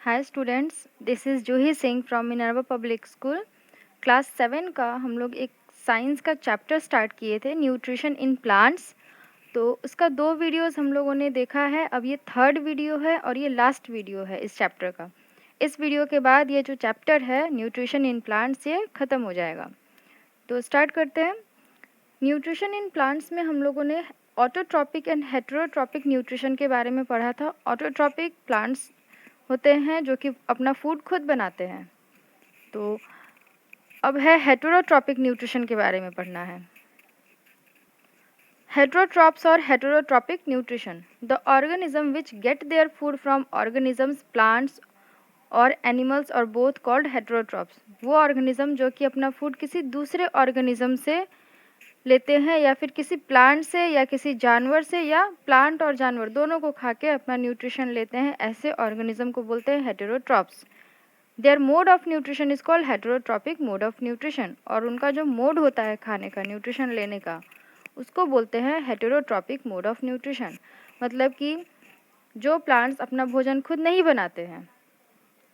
Hi students, this is Juhi Singh from Minerva public school. Class 7 का हम लोग एक साइंस का चैप्टर स्टार्ट किए थे, न्यूट्रिशन इन प्लांट्स। तो उसका 2 वीडियोस हम लोगों ने देखा है। अब ये थर्ड वीडियो है और ये लास्ट वीडियो है इस चैप्टर का। इस वीडियो के बाद ये जो चैप्टर है न्यूट्रिशन इन प्लांट्स ये ख़त्म हो जाएगा। तो स्टार्ट करते हैं। न्यूट्रिशन इन प्लांट्स में हम लोगों ने ऑटोट्रॉपिक एंड हेटेरोट्रॉपिक न्यूट्रिशन के बारे में पढ़ा था। ऑटोट्रॉपिक प्लांट्स होते हैं जो कि अपना फूड खुद बनाते हैं। तो अब है हेटेरोट्रॉपिक न्यूट्रिशन के बारे में पढ़ना है। हेटेरोट्रॉप्स और heterotrophic nutrition, the organism which get their food from organisms, plants और एनिमल्स और बोथ कॉल्ड हेटेरोट्रॉप्स। वो ऑर्गेनिज्म जो कि अपना फूड किसी दूसरे ऑर्गेनिज्म से लेते हैं या फिर किसी प्लांट से या किसी जानवर से या प्लांट और जानवर दोनों को खा के अपना न्यूट्रिशन लेते हैं, ऐसे ऑर्गेनिज्म को बोलते हैं heterotrophs. Their mode of nutrition is called heterotrophic mode of nutrition, और उनका जो मोड होता है खाने का, न्यूट्रिशन लेने का, उसको बोलते हैं हेटेरोट्रॉपिक मोड ऑफ न्यूट्रिशन। मतलब कि जो प्लांट्स अपना भोजन खुद नहीं बनाते हैं,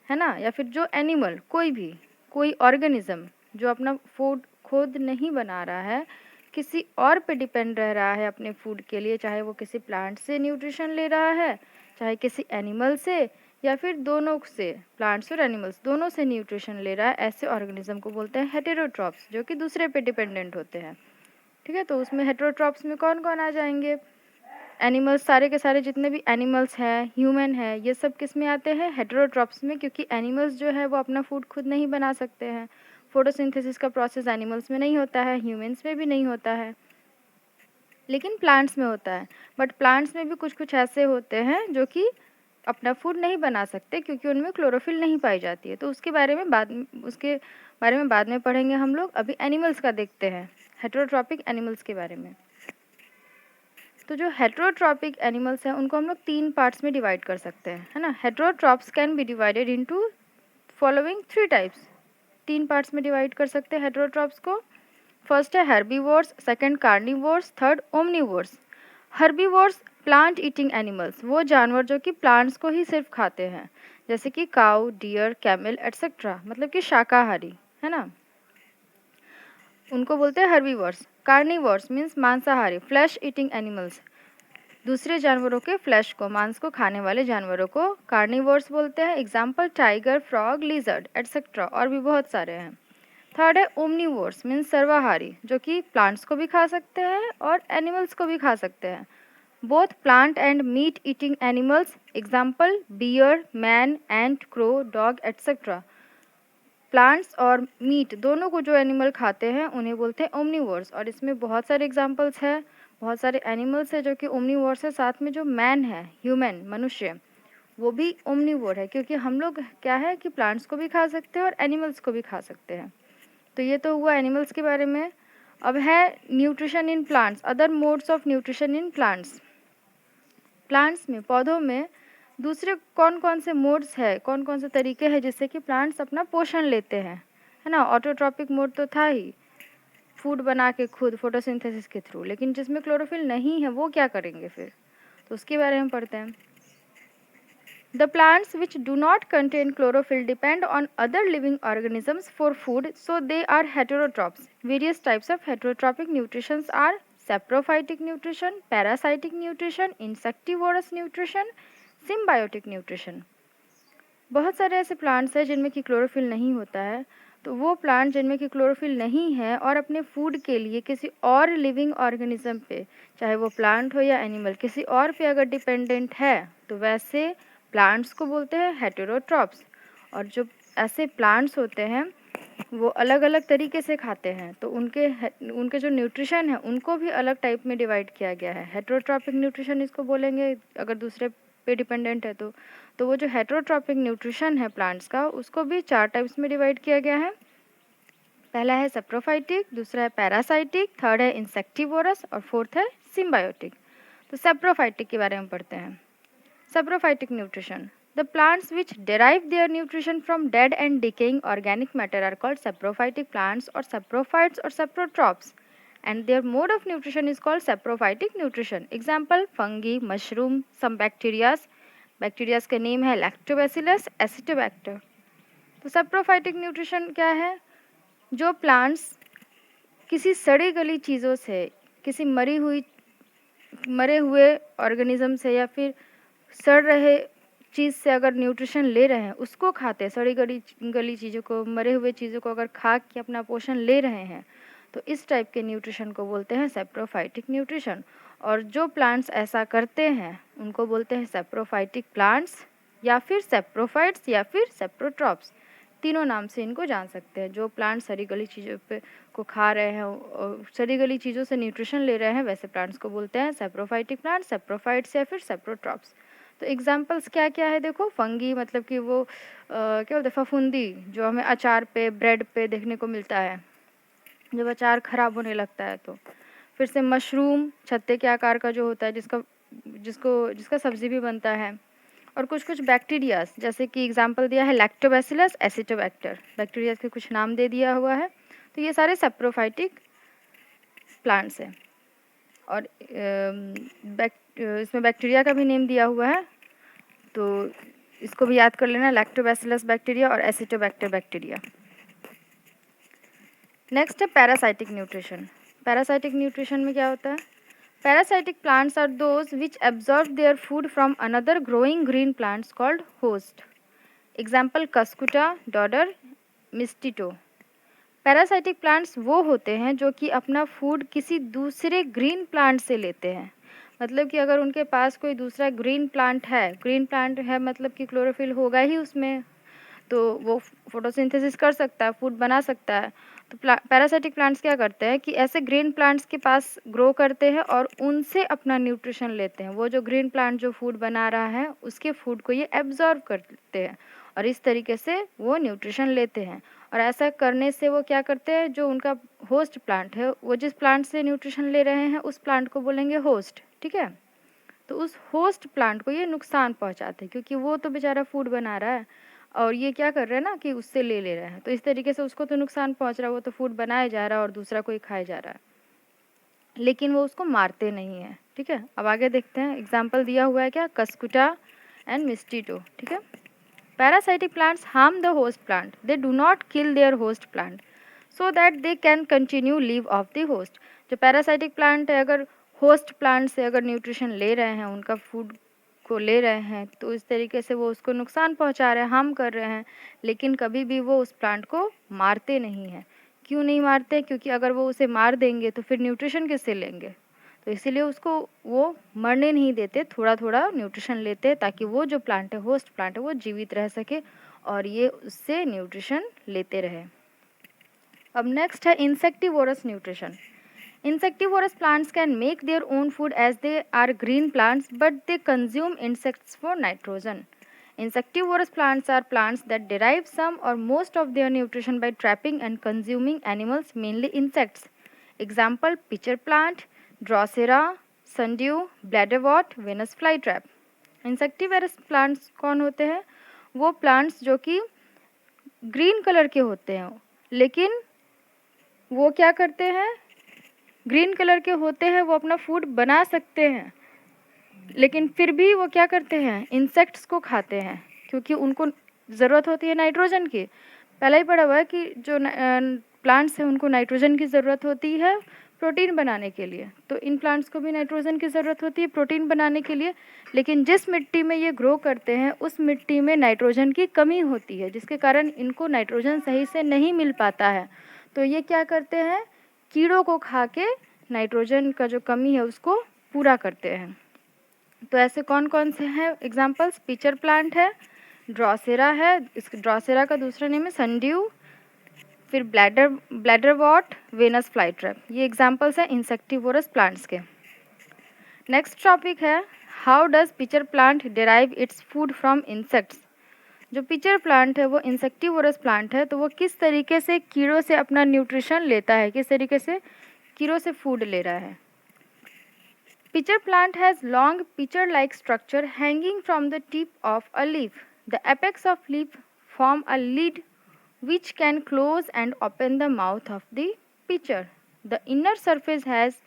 है ना, या फिर जो एनिमल, कोई ऑर्गेनिज्म जो अपना फूड खुद नहीं बना रहा है, किसी और पे डिपेंड रह रहा है अपने फूड के लिए, चाहे वो किसी प्लांट से न्यूट्रिशन ले रहा है, चाहे किसी एनिमल से, या फिर दोनों से, प्लांट्स और एनिमल्स दोनों से न्यूट्रिशन ले रहा है, ऐसे ऑर्गेनिज्म को बोलते हैं हेटेरोट्रॉप्स, जो कि दूसरे पे डिपेंडेंट होते हैं। ठीक है, तो उसमें हेटेरोट्रॉप्स में कौन कौन आ जाएंगे? एनिमल्स, सारे के सारे जितने भी एनिमल्स हैं, ह्यूमन है, ये सब किस में आते हैं? हेटेरोट्रॉप्स में, क्योंकि एनिमल्स जो है वो अपना फूड खुद नहीं बना सकते हैं। फोटोसिंथेसिस का प्रोसेस एनिमल्स में नहीं होता है, ह्यूमन्स में भी नहीं होता है, लेकिन प्लांट्स में होता है। बट प्लांट्स में भी कुछ कुछ ऐसे होते हैं जो कि अपना फूड नहीं बना सकते, क्योंकि उनमें क्लोरोफिल नहीं पाई जाती है। तो उसके बारे में बाद में पढ़ेंगे हम लोग। अभी एनिमल्स का देखते हैं, हेटेरोट्रॉपिक एनिमल्स के बारे में। तो जो हेटेरोट्रॉपिक एनिमल्स हैं उनको हम लोग 3 पार्ट्स में डिवाइड कर सकते हैं, है ना। Heterotrophs can be divided into following 3 types. 3 parts में डिवाइड कर सकते हैं हेटेरोट्रॉप्स को। फर्स्ट है herbivores, second carnivores, third omnivores. Herbivores plant eating animals, वो जानवर जो कि प्लांट्स को ही सिर्फ खाते हैं, जैसे कि काऊ, डियर, कैमल एटसेट्रा, मतलब कि शाकाहारी, है ना, उनको बोलते हैं हर्बीवोर्स। कार्निवोर्स मीन्स मांसाहारी, फ्लैश ईटिंग एनिमल्स, दूसरे जानवरों के फ्लैश को, मांस को खाने वाले जानवरों को कार्निवोर्स बोलते हैं। Example tiger, frog, lizard etcetera, और भी बहुत सारे हैं। थर्ड है ओमनीवोर्स मीन्स सर्वाहारी, जो कि प्लांट्स को भी खा सकते हैं और एनिमल्स को भी खा सकते हैं। Both plant and meat eating animals, example bear, man, ant, crow, dog etcetera. Plants और मीट दोनों को जो एनिमल खाते हैं उन्हें बोलते हैं ओमनीवोर्स। और इसमें बहुत सारे एग्जांपल्स हैं, बहुत सारे एनिमल्स हैं जो कि ओमनीवोर्स है। साथ में जो मैन है, ह्यूमन, मनुष्य, वो भी ओमनीवोर है, क्योंकि हम लोग क्या है कि प्लांट्स को भी खा सकते हैं और एनिमल्स को भी खा सकते हैं। तो ये तो हुआ एनिमल्स के बारे में। अब है nutrition in plants, other modes of nutrition in plants. Plants में, पौधों में दूसरे कौन कौन से मोड्स है, कौन कौन से तरीके हैं जिससे कि प्लांट्स अपना पोषण लेते हैं, है ना। ऑटोट्रॉपिक मोड तो था ही, फूड बना के खुद फोटोसिंथेसिस के थ्रू, लेकिन जिसमें क्लोरोफिल नहीं है वो क्या करेंगे फिर? तो उसके बारे में पढ़ते हैं। The plants which do not contain chlorophyll depend on other living organisms for food, so they are heterotrophs. Various types of heterotropic nutrition are saprophytic nutrition, parasitic nutrition, insectivorous nutrition, symbiotic nutrition. बहुत सारे ऐसे plants हैं जिनमें कि chlorophyll नहीं होता है। तो वो प्लांट जिनमें कि क्लोरोफिल नहीं है और अपने फूड के लिए किसी और लिविंग ऑर्गेनिज्म पे, चाहे वो प्लांट हो या एनिमल, किसी और पे अगर डिपेंडेंट है, तो वैसे प्लांट्स को बोलते हैं हेटेरोट्रॉप्स। और जो ऐसे प्लांट्स होते हैं वो अलग अलग तरीके से खाते हैं, तो उनके जो न्यूट्रिशन है उनको भी अलग टाइप में डिवाइड किया गया है। हेटेरोट्रॉपिक न्यूट्रिशन इसको बोलेंगे अगर दूसरे पे डिपेंडेंट है तो वो जो हेटेरोट्रॉपिक न्यूट्रिशन है प्लांट्स का, उसको भी 4 टाइप्स में डिवाइड किया गया है। पहला है सेप्रोफाइटिक, दूसरा है पैरासाइटिक, थर्ड है इंसेक्टिवोरस और फोर्थ है सिम्बायोटिक। तो सेप्रोफाइटिक के बारे में पढ़ते हैं। Saprophytic nutrition. The plants which derive their nutrition from dead and decaying organic matter are called saprophytic plants or saprophytes or saprotrophs, and their mode of nutrition is called saprophytic nutrition. Example: fungi, mushroom, some bacteria, bacterias का name है lactobacillus Acetobacter. तो saprophytic nutrition क्या है? जो plants किसी सड़ी गली चीज़ों से, किसी मरे हुए ऑर्गेनिज्म से या फिर सड़ रहे चीज़ से अगर न्यूट्रिशन ले रहे हैं, उसको खाते हैं, सड़ी गली चीज़ों को, मरे हुए चीज़ों को अगर खा के अपना पोषण ले रहे हैं, तो इस टाइप के न्यूट्रिशन को बोलते हैं सैप्रोफाइटिक न्यूट्रिशन। और जो प्लांट्स ऐसा करते हैं उनको बोलते हैं सैप्रोफाइटिक प्लांट्स या फिर सैप्रोफाइट्स या फिर सैप्रोट्रॉप्स। तीनों नाम से इनको जान सकते हैं। जो प्लांट्स सड़ी गली चीज़ों पे को खा रहे हैं और सड़ी गली चीज़ों से न्यूट्रिशन ले रहे हैं, वैसे प्लांट्स को बोलते हैं सैप्रोफाइटिक प्लांट्स, सैप्रोफाइट्स या फिर सैप्रोट्रॉप्स। तो एग्जांपल्स क्या क्या है देखो। फंगी मतलब कि वो क्या बोलते हैं, फफूंदी, जो हमें अचार पे, ब्रेड पे देखने को मिलता है जब अचार ख़राब होने लगता है। तो फिर से मशरूम, छत्ते के आकार का जो होता है, जिसका सब्ज़ी भी बनता है। और कुछ कुछ बैक्टीरियाज, जैसे कि एग्जांपल दिया है लैक्टोबैसिलस एसिटोबैक्टर, बैक्टीरियाज के कुछ नाम दे दिया हुआ है। तो ये सारे सैप्रोफाइटिक प्लांट्स हैं। और इसमें बैक्टीरिया का भी नेम दिया हुआ है, तो इसको भी याद कर लेना, लैक्टोबैसिलस बैक्टीरिया और एसिटोबैक्टर बैक्टीरिया। नेक्स्ट है पैरासाइटिक न्यूट्रिशन। पैरासाइटिक न्यूट्रिशन में क्या होता है? Parasitic plants are those which absorb their food from another growing green plants called host. Example cuscuta, dodder, mistletoe. Parasitic plants वो होते हैं जो कि अपना फूड किसी दूसरे ग्रीन प्लांट से लेते हैं। मतलब कि अगर उनके पास कोई दूसरा ग्रीन प्लांट है मतलब कि क्लोरोफिल होगा ही उसमें, तो वो फोटोसिंथेसिस कर सकता है, फूड बना सकता है। तो पैरासाइटिक प्लांट्स क्या करते हैं कि ऐसे ग्रीन प्लांट्स के पास ग्रो करते हैं और उनसे अपना न्यूट्रिशन लेते हैं। वो जो ग्रीन प्लांट जो फूड बना रहा है उसके फूड को ये एब्जॉर्ब करते हैं और इस तरीके से वो न्यूट्रिशन लेते हैं। और ऐसा करने से वो क्या करते हैं, जो उनका होस्ट प्लांट है, वो जिस प्लांट से न्यूट्रिशन ले रहे हैं उस प्लांट को बोलेंगे होस्ट, ठीक है। तो उस होस्ट प्लांट को ये नुकसान पहुंचाते हैं, क्योंकि वो तो बेचारा फूड बना रहा है और ये क्या कर रहे हैं ना कि उससे ले रहे हैं, तो इस तरीके से उसको तो नुकसान पहुंच रहा है। वो तो फूड बनाया जा रहा है और दूसरा कोई खाया जा रहा है, लेकिन वो उसको मारते नहीं है, ठीक है। अब आगे देखते हैं। एग्जाम्पल दिया हुआ है क्या, कस्कुटा एंड मिस्टिटो, ठीक है। Parasitic plants harm the host plant, they do not kill there host plant so that they can continue live of the host. जो पैरासाइटिक प्लांट है, अगर होस्ट प्लांट से अगर न्यूट्रिशन ले रहे हैं, उनका फूड को ले रहे हैं, तो इस तरीके से वो उसको नुकसान पहुंचा रहे हैं, हार्म कर रहे हैं, लेकिन कभी भी वो उस प्लांट को मारते नहीं हैं। क्यों नहीं मारते? क्योंकि अगर वो उसे मार देंगे तो फिर न्यूट्रिशन किससे लेंगे, तो इसीलिए उसको वो मरने नहीं देते, थोड़ा थोड़ा न्यूट्रिशन लेते, ताकि वो जो प्लांट है, होस्ट प्लांट है, वो जीवित रह सके और ये उससे न्यूट्रिशन लेते रहे। अब नेक्स्ट है insectivorous nutrition. Insectivorous plants can make their own food as they are green plants, but they consume insects for nitrogen. Insectivorous plants are plants that derive some or most of their nutrition by trapping and consuming animals, mainly insects. Example: pitcher plant, Drosera, sundew, bladderwort, Venus flytrap. Insectivorous plants कौन होते हैं? वो plants जो कि green colour के होते हैं, लेकिन वो क्या करते हैं, ग्रीन कलर के होते हैं, वो अपना फूड बना सकते हैं, लेकिन फिर भी वो क्या करते हैं, इंसेक्ट्स को खाते हैं, क्योंकि उनको ज़रूरत होती है नाइट्रोजन की। पहले ही पढ़ा हुआ है कि जो प्लांट्स हैं उनको नाइट्रोजन की ज़रूरत होती है प्रोटीन बनाने के लिए। तो इन प्लांट्स को भी नाइट्रोजन की ज़रूरत होती है प्रोटीन बनाने के लिए, लेकिन जिस मिट्टी में ये ग्रो करते हैं उस मिट्टी में नाइट्रोजन की कमी होती है, जिसके कारण इनको नाइट्रोजन सही से नहीं मिल पाता है। तो ये क्या करते हैं, कीड़ों को खा के नाइट्रोजन का जो कमी है उसको पूरा करते हैं। तो ऐसे कौन कौन से हैं एग्जांपल्स? पिचर प्लांट है, ड्रॉसेरा है, इस ड्रॉसेरा का दूसरा नेम है सनड्यू, फिर ब्लैडरवॉट, वेनस फ्लाईट्रैप। ये एग्जांपल्स हैं इंसेक्टिवोरस प्लांट्स के। नेक्स्ट टॉपिक है how does pitcher plant derive its food from insects. जो पिचर प्लांट है वो इंसेक्टिवोरस प्लांट है, तो वो किस तरीके से कीड़ों से अपना न्यूट्रिशन लेता है, किस तरीके से कीड़ों से फूड ले रहा है। Pitcher plant has long pitcher like structure hanging from the tip of a leaf. The apex of leaf form a lid which can close and open the mouth of the pitcher. The inner surface has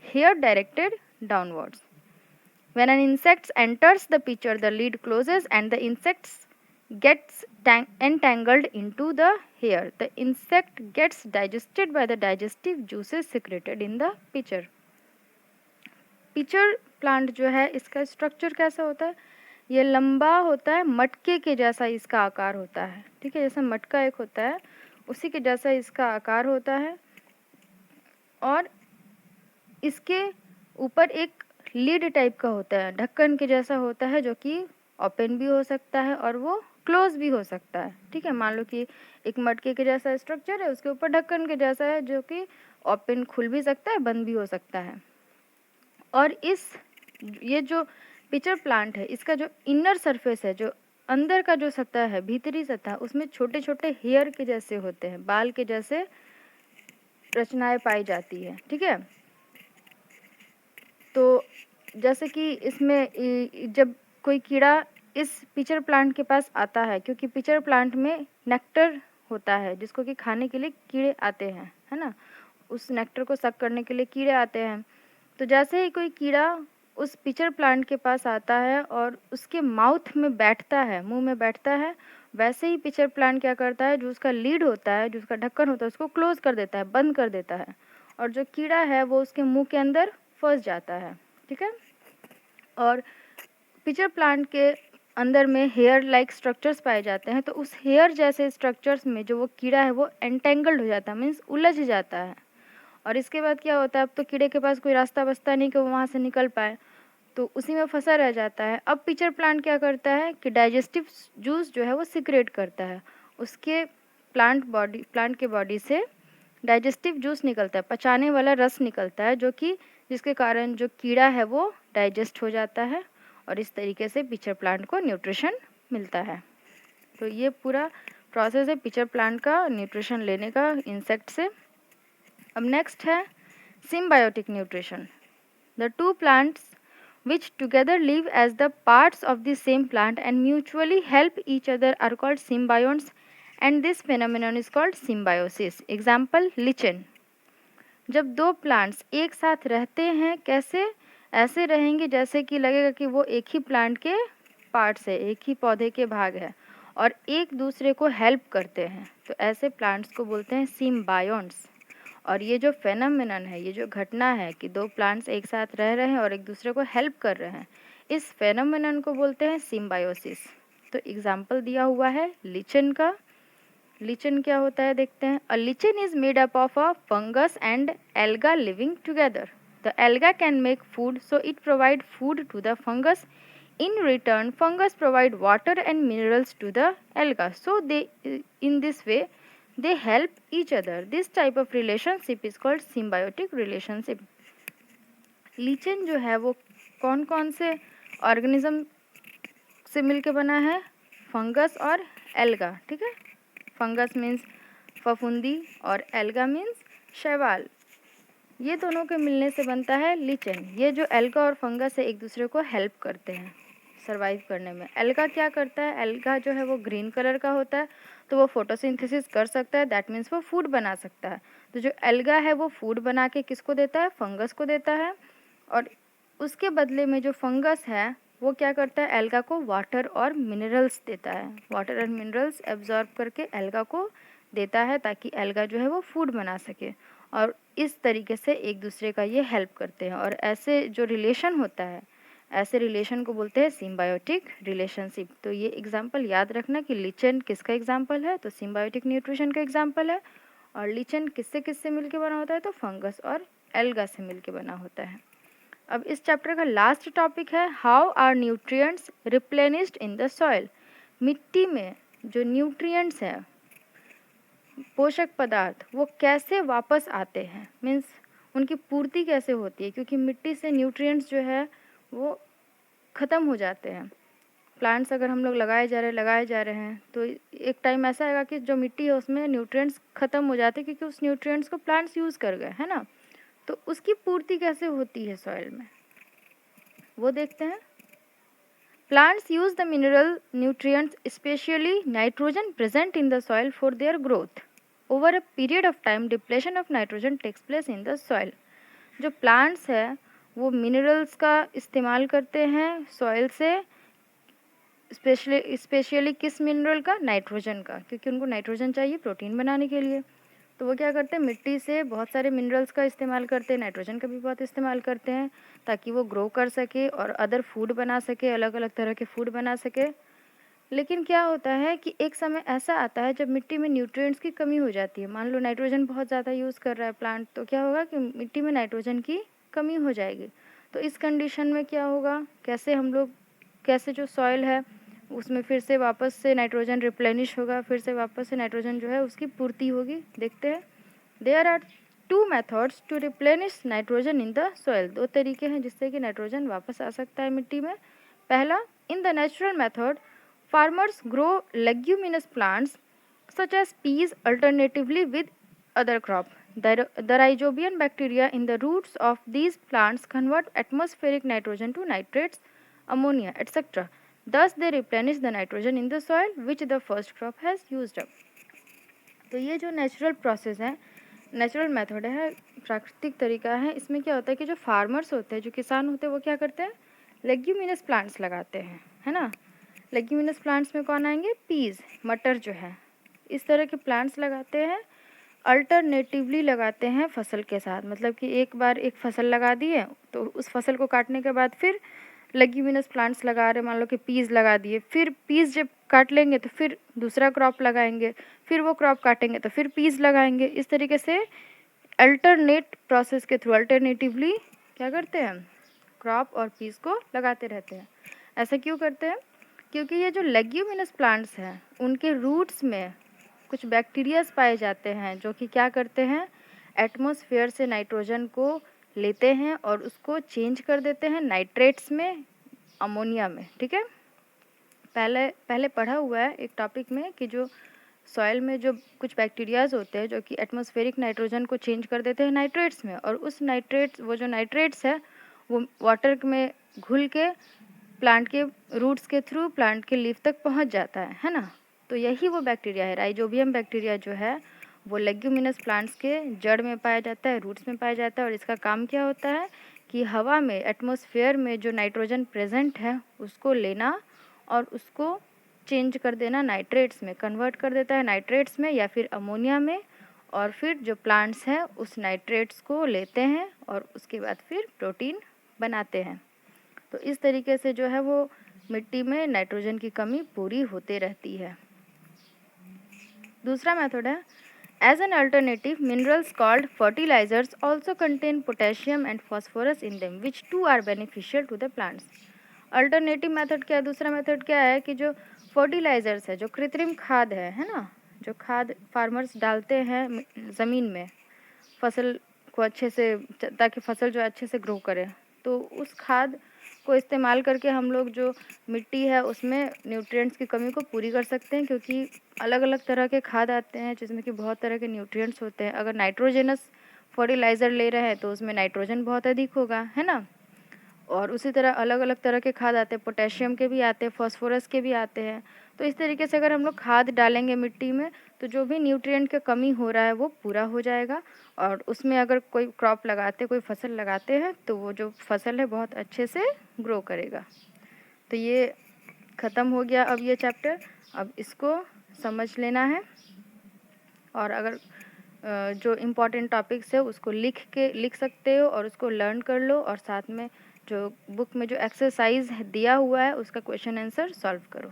hair directed downwards. When an insect enters the pitcher, the lid closes and the insect gets entangled into the hair. The insect gets digested by the digestive juices secreted in the pitcher. Pitcher plant जो है इसका structure कैसा होता है, ये लंबा होता है, मटके के जैसा इसका आकार होता है, ठीक है, जैसे मटका एक होता है उसी के जैसा इसका आकार होता है, और इसके ऊपर एक लीड टाइप का होता है, ढक्कन के जैसा होता है, जो कि ओपन भी हो सकता है और वो क्लोज भी हो सकता है, ठीक है। मान लो कि एक मटके के जैसा स्ट्रक्चर है, उसके ऊपर ढक्कन के जैसा है, जो कि ओपन खुल भी सकता है, बंद भी हो सकता है। और ये जो पिचर प्लांट है, इसका जो इनर सरफेस है, जो अंदर का जो सतह है, भीतरी सतह, उसमें छोटे छोटे हेयर के जैसे होते हैं, बाल के जैसे रचनाएं पाई जाती है, ठीक है। तो जैसे कि इसमें जब कोई कीड़ा इस पिचर प्लांट के पास आता है, क्योंकि पिचर प्लांट में नेक्टर होता है जिसको कि खाने के लिए कीड़े आते हैं, है ना, उस नेक्टर को सक करने के लिए कीड़े आते हैं। तो जैसे ही कोई कीड़ा उस पिचर प्लांट के पास आता है और उसके माउथ में बैठता है, मुंह में बैठता है, वैसे ही पिचर प्लांट क्या करता है, जो उसका लीड होता है, जो उसका ढक्कन होता है, उसको क्लोज कर देता है, बंद कर देता है, और जो कीड़ा है वो उसके मुंह के अंदर फंस जाता है, ठीक है। और पिचर प्लांट के अंदर में हेयर लाइक स्ट्रक्चर्स पाए जाते हैं, तो उस हेयर जैसे स्ट्रक्चर्स में जो वो कीड़ा है वो एंटेंगल्ड हो जाता है, मीन्स उलझ जाता है। और इसके बाद क्या होता है, अब तो कीड़े के पास कोई रास्ता बचता नहीं कि वो वहाँ से निकल पाए, तो उसी में फंसा रह जाता है। अब पिचर प्लांट क्या करता है कि डाइजेस्टिव जूस जो है वो सिक्रेट करता है, उसके प्लांट के बॉडी से डाइजेस्टिव जूस निकलता है, पचाने वाला रस निकलता है, जो कि जिसके कारण जो कीड़ा है वो डाइजेस्ट हो जाता है, और इस तरीके से पिचर प्लांट को न्यूट्रिशन मिलता है। तो ये पूरा प्रोसेस है पिचर प्लांट का न्यूट्रिशन लेने का इंसेक्ट से। अब नेक्स्ट है symbiotic nutrition. The two plants which together live as the parts of the same plant and mutually help each other are called symbionts, and this phenomenon is called symbiosis. Example, lichen. जब दो plants एक साथ रहते हैं, कैसे, ऐसे रहेंगे जैसे कि लगेगा कि वो एक ही प्लांट के पार्ट्स है, एक ही पौधे के भाग है, और एक दूसरे को हेल्प करते हैं, तो ऐसे प्लांट्स को बोलते हैं सिम्बायोन्ट्स। और ये जो फेनोमेनन है, ये जो घटना है कि दो प्लांट्स एक साथ रह रहे हैं और एक दूसरे को हेल्प कर रहे हैं, इस फेनोमेनन को बोलते हैं सिम्बायोसिस। तो एग्जाम्पल दिया हुआ है लीचन का। लीचन क्या होता है देखते हैं। A lichen is made up of a fungus and alga living together. The alga can make food, so it provide food to the fungus. In return, fungus provide water and minerals to the alga. So in this way, they help each other. This type of relationship is called symbiotic relationship. लीचन जो है वो कौन कौन से organism से मिलके बना है, फंगस और एल्गा, ठीक है। फंगस मीन्स फफूंदी और एल्गा मीन्स शैवाल, ये दोनों के मिलने से बनता है लीचन। ये जो एल्गा और फंगस है एक दूसरे को हेल्प करते हैं सरवाइव करने में। एल्गा क्या करता है, एल्गा जो है वो ग्रीन कलर का होता है, तो वो फोटोसिंथेसिस कर सकता है, दैट मीन्स वो फूड बना सकता है। तो जो एल्गा है वो फूड बना के किसको देता है, फंगस को देता है, और उसके बदले में जो फंगस है वो क्या करता है, एल्गा को वाटर और मिनरल्स देता है, वाटर और मिनरल्स एब्जॉर्ब करके एल्गा को देता है, ताकि एल्गा जो है वो फूड बना सके, और इस तरीके से एक दूसरे का ये हेल्प करते हैं। और ऐसे जो रिलेशन होता है, ऐसे रिलेशन को बोलते हैं सिम्बायोटिक रिलेशनशिप। तो ये एग्जाम्पल याद रखना कि लीचन किसका एग्जाम्पल है, तो सिम्बायोटिक न्यूट्रिशन का एग्जाम्पल है। और लीचन किससे किससे मिलके बना होता है, तो फंगस और एल्गा से मिलके बना होता है। अब इस चैप्टर का लास्ट टॉपिक है how are nutrients replenished in the soil. मिट्टी में जो न्यूट्रिएंट्स हैं, पोषक पदार्थ, वो कैसे वापस आते हैं, मीन्स उनकी पूर्ति कैसे होती है, क्योंकि मिट्टी से न्यूट्रिएंट्स जो है वो ख़त्म हो जाते हैं। प्लांट्स अगर हम लोग लगाए जा रहे हैं तो एक टाइम ऐसा आएगा कि जो मिट्टी है उसमें न्यूट्रिएंट्स ख़त्म हो जाते हैं, क्योंकि उस न्यूट्रिएंट्स को प्लांट्स यूज़ कर गए, है ना। तो उसकी पूर्ति कैसे होती है सॉइल में, वो देखते हैं। Plants use the mineral nutrients, especially nitrogen present in the soil, for their growth. Over a period of time, depletion of nitrogen takes place in the soil. जो plants है वो मिनरल्स का इस्तेमाल करते हैं सॉइल से, स्पेशली किस mineral का? नाइट्रोजन का, क्योंकि उनको नाइट्रोजन चाहिए प्रोटीन बनाने के लिए। तो वो क्या करते हैं, मिट्टी से बहुत सारे मिनरल्स का इस्तेमाल करते हैं, नाइट्रोजन का भी बहुत इस्तेमाल करते हैं ताकि वो ग्रो कर सके और अदर फूड बना सके, अलग अलग तरह के फूड बना सके। लेकिन क्या होता है कि एक समय ऐसा आता है जब मिट्टी में न्यूट्रिएंट्स की कमी हो जाती है। मान लो नाइट्रोजन बहुत ज़्यादा यूज़ कर रहा है प्लांट, तो क्या होगा कि मिट्टी में नाइट्रोजन की कमी हो जाएगी। तो इस कंडीशन में क्या होगा, कैसे जो सॉइल है उसमें फिर से वापस से नाइट्रोजन रिप्लेनिश होगा, फिर से वापस से नाइट्रोजन जो है उसकी पूर्ति होगी। देखते हैं, there are 2 methods to replenish nitrogen in the soil. 2 तरीके हैं जिससे कि नाइट्रोजन वापस आ सकता है मिट्टी में। पहला, in the natural method farmers grow leguminous plants such as peas alternatively with other crop. The rhizobium bacteria in the roots of these plants convert atmospheric nitrogen to nitrates, ammonia, etc. Thus they replenish the nitrogen in the soil which the first crop has used up. तो ये जो natural process है, natural method है, प्राकृतिक तरीका है, इसमें क्या होता है कि जो फार्मर्स होते हैं, जो किसान होते हैं, वो क्या करते हैं, लेग्यूमिनस प्लांट्स लगाते हैं, है ना। लेग्यूमिनस प्लांट्स में कौन आएंगे, पीज, मटर जो है, इस तरह के प्लांट्स लगाते हैं। अल्टरनेटिवली लगाते हैं फसल के साथ, मतलब कि एक बार एक फसल लगा दिए तो उस फसल को काटने के बाद फिर लेग्यूमिनस प्लांट्स लगा रहे, मान लो कि पीज लगा दिए, फिर पीज जब काट लेंगे तो फिर दूसरा क्रॉप लगाएंगे, फिर वो क्रॉप काटेंगे तो फिर पीज लगाएंगे। इस तरीके से अल्टरनेट प्रोसेस के थ्रू अल्टरनेटिवली क्या करते हैं, क्रॉप और पीज को लगाते रहते हैं। ऐसा क्यों करते हैं, क्योंकि ये जो लेग्यूमिनस प्लांट्स हैं उनके रूट्स में कुछ बैक्टीरियाज पाए जाते हैं जो कि क्या करते हैं, एटमॉस्फेयर से नाइट्रोजन को लेते हैं और उसको चेंज कर देते हैं नाइट्रेट्स में, अमोनिया में। ठीक है, पहले पढ़ा हुआ है एक टॉपिक में कि जो सॉइल में जो कुछ बैक्टीरियाज होते हैं जो कि एटमॉस्फेरिक नाइट्रोजन को चेंज कर देते हैं नाइट्रेट्स में, और उस नाइट्रेट्स, वो जो नाइट्रेट्स है वो वाटर में घुल के प्लांट के रूट्स के थ्रू प्लांट के लीफ तक पहुंच जाता है ना। तो यही वो बैक्टीरिया है, राइजोबियम बैक्टीरिया जो है वो लेग्यूमिनस प्लांट्स के जड़ में पाया जाता है, रूट्स में पाया जाता है, और इसका काम क्या होता है कि हवा में, एटमॉस्फेयर में जो नाइट्रोजन प्रेजेंट है उसको लेना और उसको चेंज कर देना नाइट्रेट्स में, कन्वर्ट कर देता है नाइट्रेट्स में या फिर अमोनिया में, और फिर जो प्लांट्स हैं उस नाइट्रेट्स को लेते हैं और उसके बाद फिर प्रोटीन बनाते हैं। तो इस तरीके से जो है वो मिट्टी में नाइट्रोजन की कमी पूरी होते रहती है। दूसरा मेथड है, as an alternative minerals called fertilisers also contain potassium and phosphorus in them which too are beneficial to the plants. Alternative method क्या है, दूसरा मेथड क्या है कि जो फर्टिलाइजर्स है, जो कृत्रिम खाद है ना, जो खाद फार्मर्स डालते हैं ज़मीन में फसल को अच्छे से, ताकि फसल जो अच्छे से ग्रो करे, तो उस खाद को इस्तेमाल करके हम लोग जो मिट्टी है उसमें न्यूट्रिएंट्स की कमी को पूरी कर सकते हैं, क्योंकि अलग अलग तरह के खाद आते हैं जिसमें कि बहुत तरह के न्यूट्रिएंट्स होते हैं। अगर नाइट्रोजनस फर्टिलाइज़र ले रहे हैं तो उसमें नाइट्रोजन बहुत अधिक होगा, है ना। और उसी तरह अलग अलग तरह के खाद आते हैं, पोटेशियम के भी आते हैं, फॉस्फोरस के भी आते हैं। तो इस तरीके से अगर हम लोग खाद डालेंगे मिट्टी में तो जो भी न्यूट्रिएंट की कमी हो रहा है वो पूरा हो जाएगा, और उसमें अगर कोई क्रॉप लगाते, कोई फसल लगाते हैं तो वो जो फसल है बहुत अच्छे से ग्रो करेगा। तो ये ख़त्म हो गया अब ये चैप्टर। अब इसको समझ लेना है, और अगर जो इम्पॉर्टेंट टॉपिक्स है उसको लिख सकते हो और उसको लर्न कर लो, और साथ में जो बुक में जो एक्सरसाइज दिया हुआ है उसका क्वेश्चन आंसर सॉल्व करो।